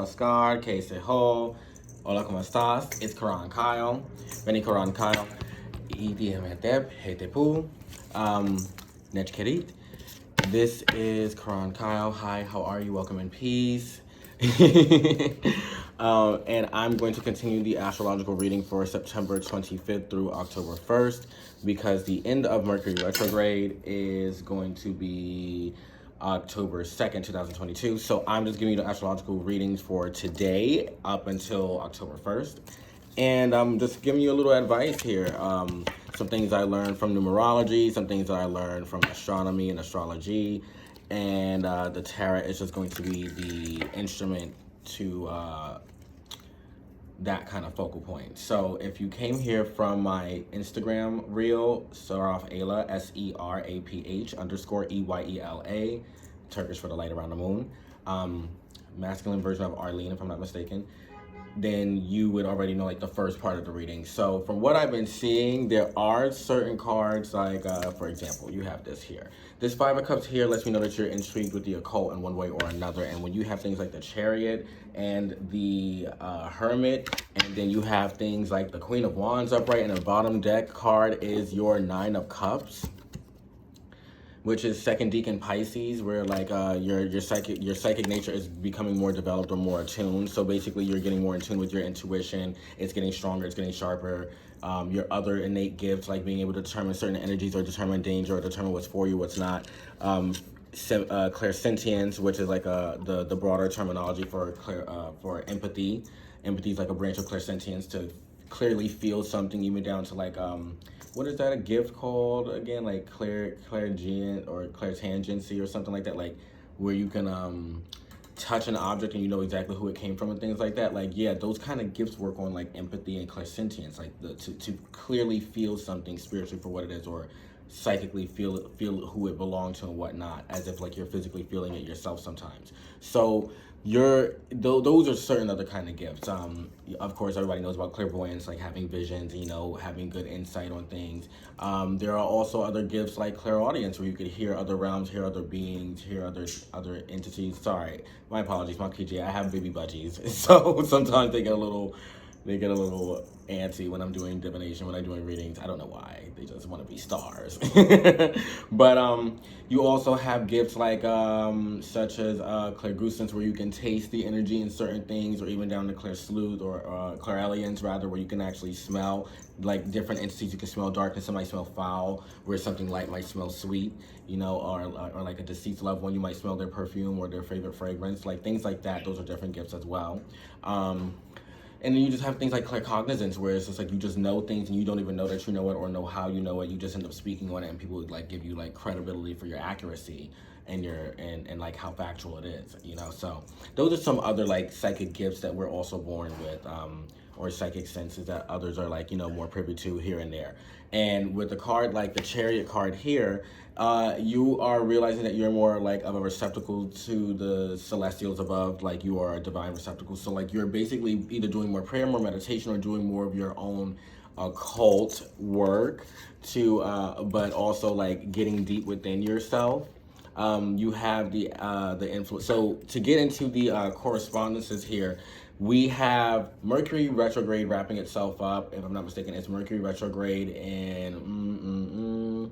Oscar, que se ho. Hola, ¿cómo estás? It's Kéron Kyle. Veni Kéron Kyle. Idiemetep, hetepu. Nechkerit. This is Kéron Kyle. Hi, how are you? Welcome in peace. And I'm going to continue the astrological reading for September 25th through October 1st because the end of Mercury retrograde is going to be October 2nd, 2022. So I'm just giving you the astrological readings for today up until October 1st. And I'm just giving you a little advice here. Some things I learned from numerology, some things that I learned from astronomy and astrology. And the tarot is just going to be the instrument to that kind of focal point. So if you came here from my Instagram reel, Seraph Ayla, SERAPH_EYELA, Turkish for the light around the moon, masculine version of Arlene, if I'm not mistaken, then you would already know like the first part of the reading. So from what I've been seeing, there are certain cards like, for example, you have this here. This Five of Cups here lets me know that you're intrigued with the occult in one way or another. And when you have things like the Chariot and the Hermit, and then you have things like the Queen of Wands upright, and the bottom deck card is your Nine of Cups, which is second decan Pisces, where like your psychic nature is becoming more developed or more attuned. So basically you're getting more in tune with your intuition. It's getting stronger, it's getting sharper. Your other innate gifts, like being able to determine certain energies or determine danger or determine what's for you, what's not. Clairsentience, which is like the broader terminology for empathy. Empathy is like a branch of clairsentience, to clearly feel something, even down to like what is that a gift called again, like clairgient or clairtangency or something like that, like where you can touch an object and you know exactly who it came from and things like that. Like, yeah, those kind of gifts work on like empathy and clairsentience, like to clearly feel something spiritually for what it is, or psychically feel who it belonged to and whatnot, as if like you're physically feeling it yourself sometimes. So those are certain other kind of gifts. Of course, everybody knows about clairvoyance, like having visions, you know, having good insight on things. There are also other gifts like clairaudience, where you could hear other realms, hear other beings, hear other entities. Sorry, my apologies, my PJ. I have baby budgies, so sometimes they get a little antsy when I'm doing divination, when I'm doing readings. I don't know why. They just want to be stars. But you also have gifts like such as clairgustance, where you can taste the energy in certain things, or even down to clairsleuth or clairalience rather, where you can actually smell like different entities. You can smell darkness, some might smell foul, where something light might smell sweet, you know, or like a deceased loved one, you might smell their perfume or their favorite fragrance, like things like that. Those are different gifts as well. And then you just have things like claircognizance, where it's just like you just know things and you don't even know that you know it or know how you know it. You just end up speaking on it, and people would like give you like credibility for your accuracy and and like how factual it is, you know. So those are some other like psychic gifts that we're also born with, or psychic senses that others are like, you know, more privy to here and there. And with the card like the Chariot card here, you are realizing that you're more like of a receptacle to the celestials above, like you are a divine receptacle. So like you're basically either doing more prayer, more meditation, or doing more of your own occult work to but also like getting deep within yourself. You have the influence. So to get into the correspondences here, we have Mercury retrograde wrapping itself up. If I'm not mistaken, it's Mercury retrograde in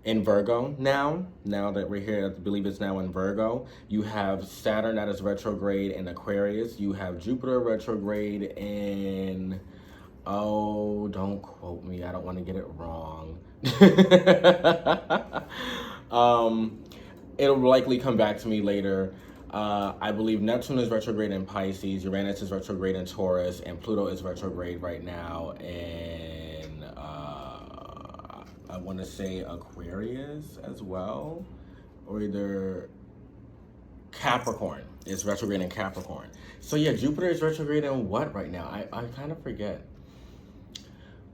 Virgo now. Now that we're here, I believe it's now in Virgo. You have Saturn that is retrograde in Aquarius. You have Jupiter retrograde in, oh, don't quote me, I don't want to get it wrong. It'll likely come back to me later. I believe Neptune is retrograde in Pisces, Uranus is retrograde in Taurus, and Pluto is retrograde right now in, I want to say Aquarius as well, or either Capricorn. It's retrograde in Capricorn. So yeah, Jupiter is retrograde in what right now? I kind of forget.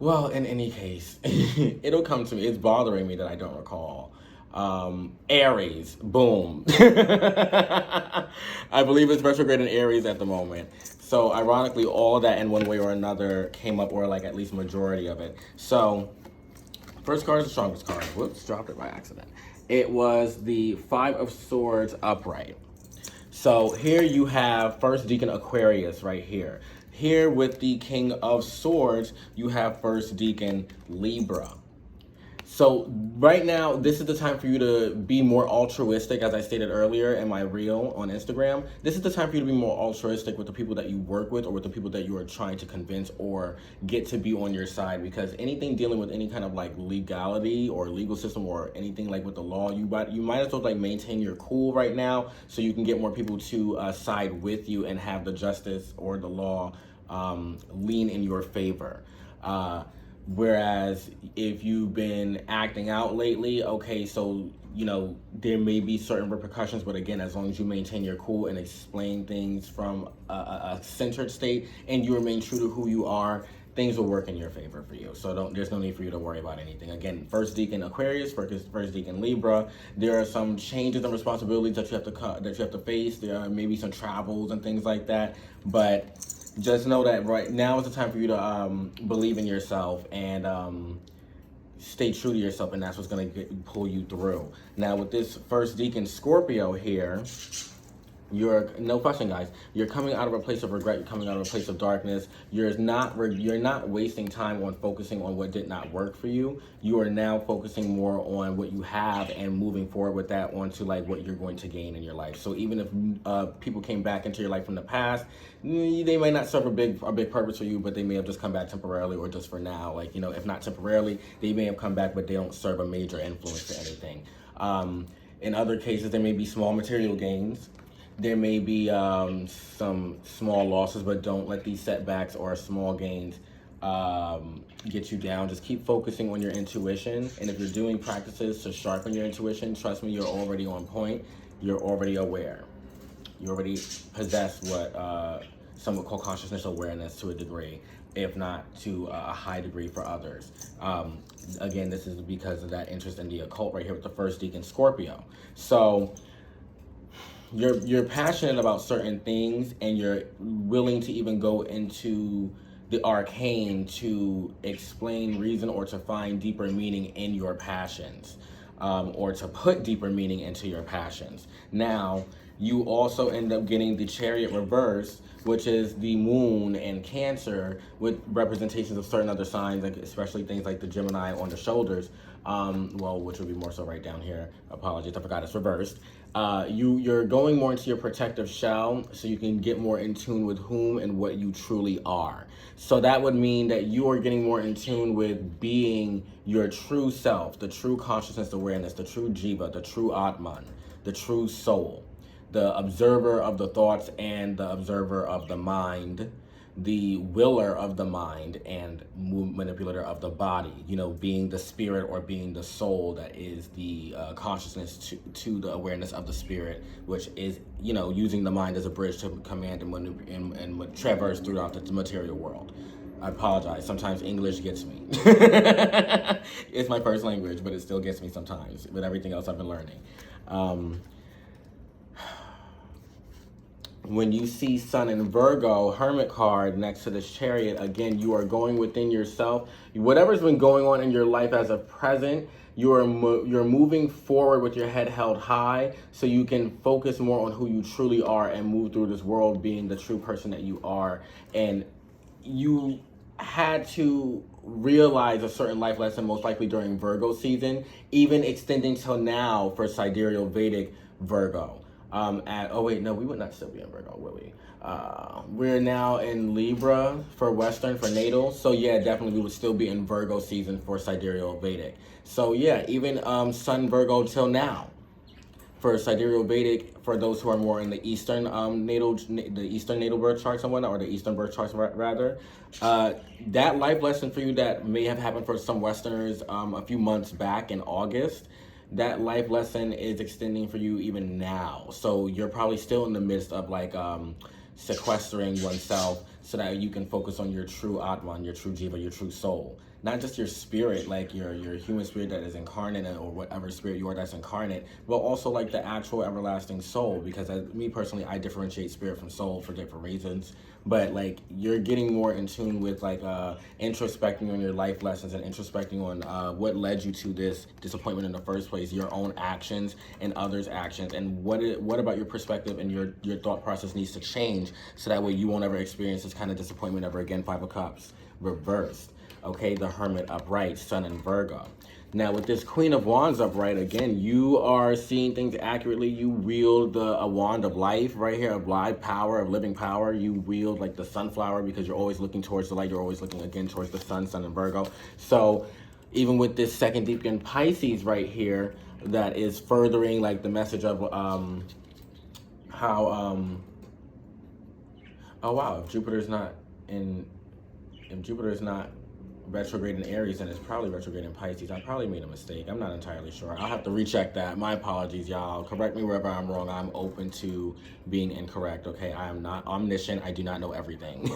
Well, in any case, it'll come to me. It's bothering me that I don't recall. Aries, boom. I believe it's retrograde in Aries at the moment. So ironically, all that in one way or another came up, or like at least majority of it. So first card is the strongest card. Whoops, dropped it by accident. It was the Five of Swords upright. So here you have first deacon Aquarius right here. Here with the King of Swords, you have first deacon Libra. So right now, this is the time for you to be more altruistic, as I stated earlier in my reel on Instagram. This is the time for you to be more altruistic with the people that you work with or with the people that you are trying to convince or get to be on your side, because anything dealing with any kind of like legality or legal system or anything like with the law, you might as well like maintain your cool right now so you can get more people to side with you and have the justice or the law lean in your favor. Whereas if you've been acting out lately, okay, so, you know, there may be certain repercussions, but again, as long as you maintain your cool and explain things from a centered state and you remain true to who you are, things will work in your favor for you. So there's no need for you to worry about anything. Again, first deacon Aquarius, first deacon Libra. There are some changes and responsibilities that you have to face. There are maybe some travels and things like that, but just know that right now is the time for you to believe in yourself and stay true to yourself, and that's what's going to pull you through. Now, with this first deacon Scorpio here, you're, no question, guys, you're coming out of a place of regret. You're coming out of a place of darkness. You're not wasting time on focusing on what did not work for you. You are now focusing more on what you have and moving forward with that onto like what you're going to gain in your life. So even if people came back into your life from the past, they might not serve a big purpose for you, but they may have just come back temporarily or just for now. Like, you know, if not temporarily, they may have come back, but they don't serve a major influence to anything. In other cases, there may be small material gains. There may be some small losses, but don't let these setbacks or small gains get you down. Just keep focusing on your intuition. And if you're doing practices to sharpen your intuition, trust me, you're already on point. You're already aware. You already possess what some would call consciousness awareness to a degree, if not to a high degree for others. Again, this is because of that interest in the occult right here with the first deacon Scorpio. So you're passionate about certain things, and you're willing to even go into the arcane to explain reason or to find deeper meaning in your passions, or to put deeper meaning into your passions. Now, you also end up getting the Chariot reverse, which is the moon and Cancer with representations of certain other signs, like especially things like the Gemini on the shoulders, which would be more so right down here. Apologies, I forgot it's reversed. You're going more into your protective shell so you can get more in tune with whom and what you truly are. So that would mean that you are getting more in tune with being your true self, the true consciousness awareness, the true Jiva, the true Atman, the true soul, the observer of the thoughts and the observer of the mind, the willer of the mind and manipulator of the body, you know, being the spirit or being the soul that is the consciousness to the awareness of the spirit, which is, you know, using the mind as a bridge to command and traverse throughout the material world. I apologize. Sometimes English gets me. It's my first language, but it still gets me sometimes with everything else I've been learning. When you see Sun in Virgo, Hermit card next to this Chariot, again, you are going within yourself. Whatever's been going on in your life as of present, you're moving forward with your head held high so you can focus more on who you truly are and move through this world being the true person that you are. And you had to realize a certain life lesson, most likely during Virgo season, even extending till now for sidereal Vedic Virgo. We would not still be in Virgo, will we? We're now in Libra for Western, for natal. So yeah, definitely we would still be in Virgo season for sidereal Vedic. So yeah, even Sun Virgo till now for sidereal Vedic, for those who are more in the Eastern natal birth charts and whatnot, or the Eastern birth charts rather. That life lesson for you that may have happened for some Westerners a few months back in August, that life lesson is extending for you even now. So you're probably still in the midst of like sequestering oneself so that you can focus on your true Atman, your true Jiva, your true soul. not just your spirit, like your human spirit that is incarnate, or whatever spirit you are that's incarnate, but also like the actual everlasting soul. Because me personally, I differentiate spirit from soul for different reasons. But like you're getting more in tune with like introspecting on your life lessons, and introspecting on what led you to this disappointment in the first place, your own actions and others' actions, and what about your perspective and your thought process needs to change, so that way you won't ever experience this kind of disappointment ever again. Five of Cups reversed. Okay, the Hermit upright, Sun in Virgo. Now with this Queen of Wands upright, again, you are seeing things accurately. You wield a wand of life right here, of live power, of living power. You wield like the sunflower, because you're always looking towards the light. You're always looking again towards the sun, Sun in Virgo. So even with this second deacon Pisces right here, that is furthering like the message of how oh wow, if Jupiter's not retrograde in Aries, and it's probably retrograde in Pisces. I probably made a mistake. I'm not entirely sure. I'll have to recheck that. My apologies, y'all. Correct me wherever I'm wrong. I'm open to being incorrect, okay? I am not omniscient. I do not know everything.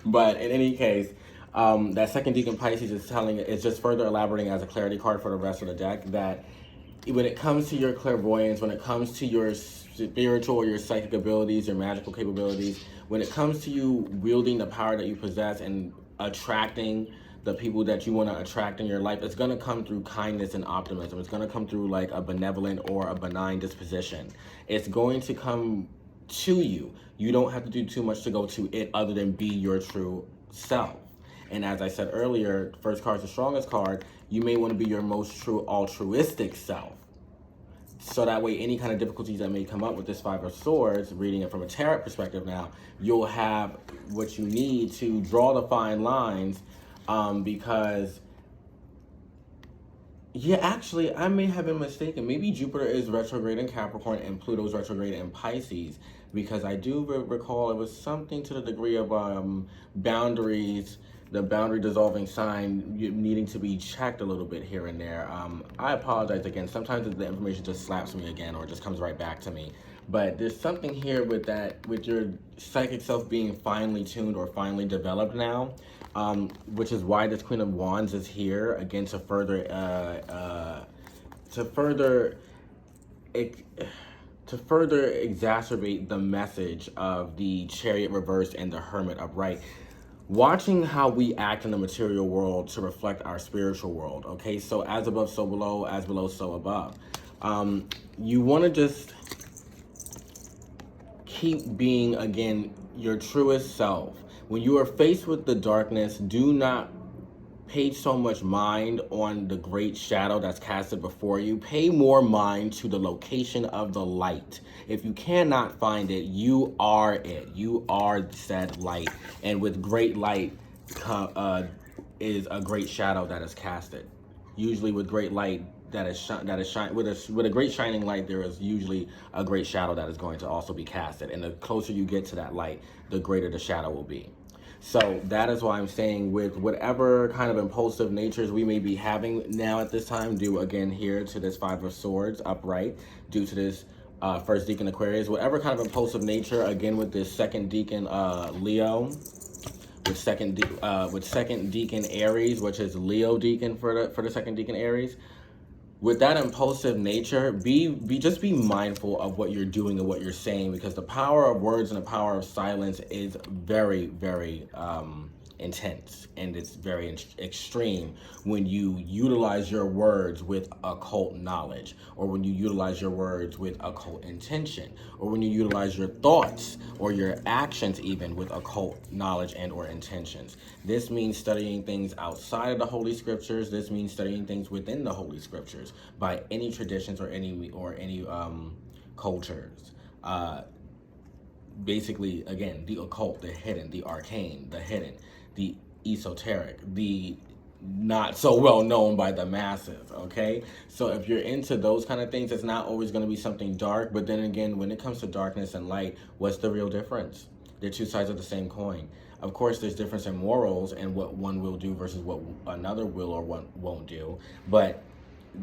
But in any case, that second deacon Pisces is it's just further elaborating as a clarity card for the rest of the deck, that when it comes to your clairvoyance, when it comes to your spiritual or your psychic abilities, your magical capabilities, when it comes to you wielding the power that you possess and attracting the people that you want to attract in your life, it's going to come through kindness and optimism. It's going to come through like a benevolent or a benign disposition. It's going to come to you. You don't have to do too much to go to it other than be your true self. And as I said earlier, first card is the strongest card. You may want to be your most true altruistic self. So that way, any kind of difficulties that may come up with this Five of Swords, reading it from a tarot perspective now, you'll have what you need to draw the fine lines, because, yeah, actually, I may have been mistaken. Maybe Jupiter is retrograde in Capricorn and Pluto's retrograde in Pisces, because I do recall it was something to the degree of boundaries, the boundary dissolving sign needing to be checked a little bit here and there. I apologize again. Sometimes the information just slaps me again, or just comes right back to me. But there's something here with that, with your psychic self being finely tuned or finely developed now, which is why this Queen of Wands is here again, to further exacerbate the message of the Chariot reversed and the Hermit upright. Watching how we act in the material world to reflect our spiritual world, okay? So as above, so below, as below, so above. You want to just keep being, again, your truest self. When you are faced with the darkness, do not pay so much mind on the great shadow that's casted before you. Pay more mind to the location of the light. If you cannot find it, you are it. You are said light. And with great light is a great shadow that is casted. Usually with great light with a great shining light, there is usually a great shadow that is going to also be casted. And the closer you get to that light, the greater the shadow will be. So that is why I'm saying, with whatever kind of impulsive natures we may be having now at this time, due again here to this Five of Swords upright, due to this first deacon Aquarius, whatever kind of impulsive nature, again with this second deacon Leo, with second deacon Aries, which is Leo deacon for the second deacon Aries. With that impulsive nature, just be mindful of what you're doing and what you're saying, because the power of words and the power of silence is very, very intense, and it's very extreme when you utilize your words with occult knowledge, or when you utilize your words with occult intention, or when you utilize your thoughts or your actions even with occult knowledge and or intentions. This means studying things outside of the Holy Scriptures. This means studying things within the Holy Scriptures by any traditions or any cultures. Basically, again, the occult, the hidden, the arcane, the hidden, the esoteric, the not so well known by the masses, okay? So if you're into those kind of things, it's not always going to be something dark. But then again, when it comes to darkness and light, what's the real difference? They're two sides of the same coin. Of course, there's difference in morals and what one will do versus what another will or won't do. But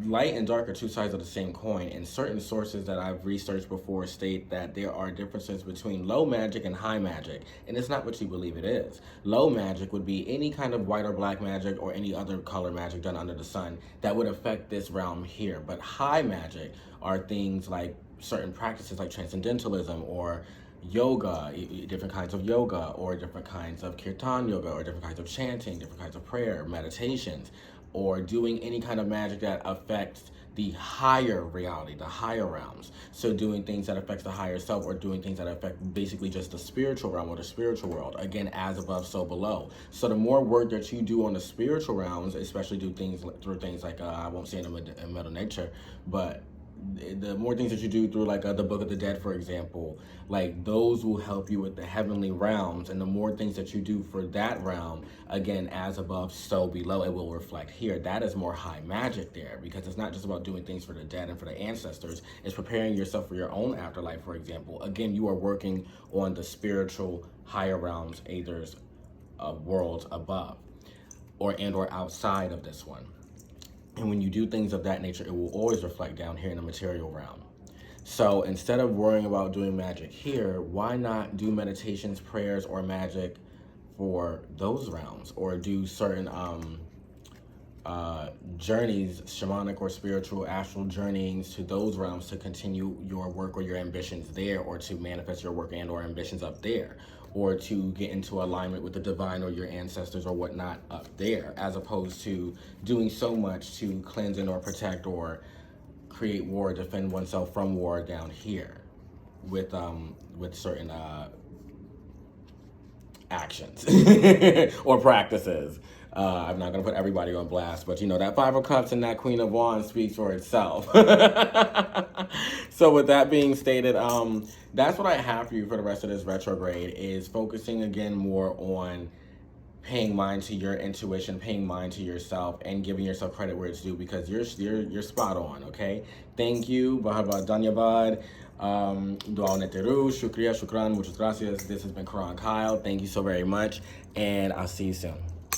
light and dark are two sides of the same coin, and certain sources that I've researched before state that there are differences between low magic and high magic, and it's not what you believe it is. Low magic would be any kind of white or black magic or any other color magic done under the sun that would affect this realm here. But high magic are things like certain practices like transcendentalism or yoga, different kinds of yoga, or different kinds of kirtan yoga, or different kinds of chanting, different kinds of prayer, meditations, or doing any kind of magic that affects the higher reality, the higher realms. So doing things that affects the higher self, or doing things that affect basically just the spiritual realm or the spiritual world. Again, as above, so below. So the more work that you do on the spiritual realms, especially do things through things like, I won't say in Mother Nature, but the more things that you do through like the Book of the Dead, for example, like those will help you with the heavenly realms. And the more things that you do for that realm, again, as above, so below, it will reflect here. That is more high magic there, because it's not just about doing things for the dead and for the ancestors. It's preparing yourself for your own afterlife, for example. Again, you are working on the spiritual higher realms, either worlds above or outside of this one. And when you do things of that nature, it will always reflect down here in the material realm. So instead of worrying about doing magic here, why not do meditations, prayers, or magic for those realms? Or do certain journeys, shamanic or spiritual, astral journeyings to those realms to continue your work or your ambitions there, or to manifest your work and or ambitions up there, or to get into alignment with the divine or your ancestors or whatnot up there, as opposed to doing so much to cleanse and or protect or create war, defend oneself from war down here with certain actions or practices. I'm not going to put everybody on blast, but you know, that Five of Cups and that Queen of Wands speaks for itself. So with that being stated, that's what I have for you for the rest of this retrograde, is focusing again more on paying mind to your intuition, paying mind to yourself, and giving yourself credit where it's due, because you're spot on, okay? Thank you. Bahaba Danyabad. Dua Neteru. Shukriya, shukran, muchas gracias. This has been Kéron Kyle. Thank you so very much, and I'll see you soon.